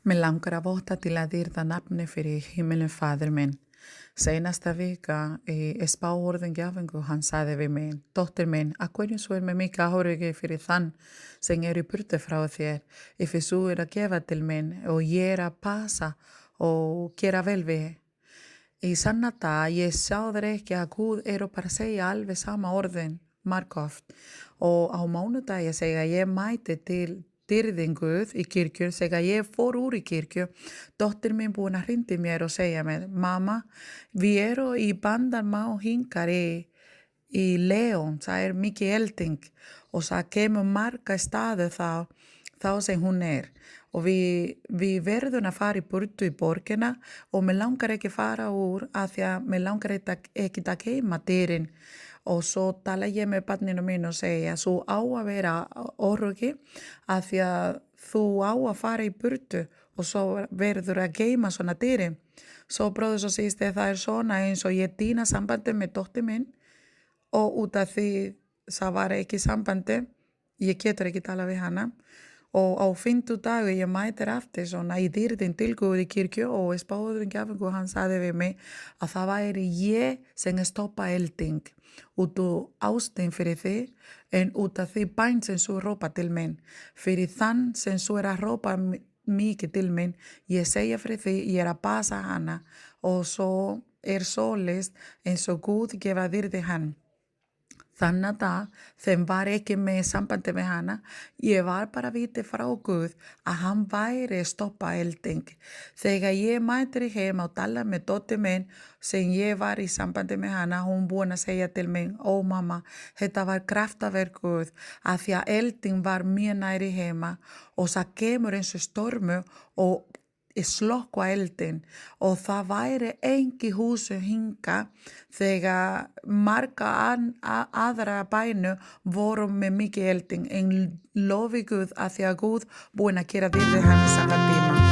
Mig langar að votta til að dýrða nafni fyrir himmelin faðir minn. Seinasta vika í spáorðin gjafingu hann sagði við mig, dóttir minn, að hverju svo með mikið áhugi fyrir þann sem í burtu frá þér, þú að gefa til minn og ég að passa og gera vel við. Í sanna dag, ég sjáður ekki að Guð bara að segja alveg sama orðin margóft og á mánudagi segja ég mæti til dyrðinguð í kirkju, segja ég fór úr í kirkju, dóttir mín búin að hrinda mér og segja mér, mamma, við í bandarmá hingar í León, það mikið elding og það kemur marga staði þá sem hún og við verðum að fara í burtu í borgina og mér langar ekki fara úr að því að mér langar ekki að geima dyrinn. Og svo tala ég með barninu mín og segja, þú á að vera órugi að því að þú á að fara í burtu og svo verður að geima svona dýri. Svo bróður svo síst það svona eins og ég dýna sambandi með dóttir minn og út af því það var ekki sambandi, ég getur ekki tala við hana. Og á fimmtudag ég mætir aftur svona í dýrðin til Guð í kirkju og spáðurinn gjafingu hann sagði við mig að það væri ég sem stoppa elding út úr ástæðin fyrir þig en út af því bæn sem þú rópa til minn. Fyrir þann sem þú að rópa mikið til minn, ég segja fyrir því ég að passa hana og svo svoleiðis eins og Guð gefa dýrði hann. Þannig dag, þeim var ekki með sambandi með hana, ég var bara viti frá Guð að hann væri stoppa elding. Þegar ég mætir í heim og tala með dóttir minn sem ég var í sambandi með hana, hún búin að segja til mig, ó mamma, þetta var kraftaverk Guð að því að elding var mjög næri heima og það kemur eins og stormu og slokka eldin og það væri engi húsu hinga þegar marga aðra bænu voru með mikið elding en lofi Guð að því að Guð búin að gera við hann í sama tíma.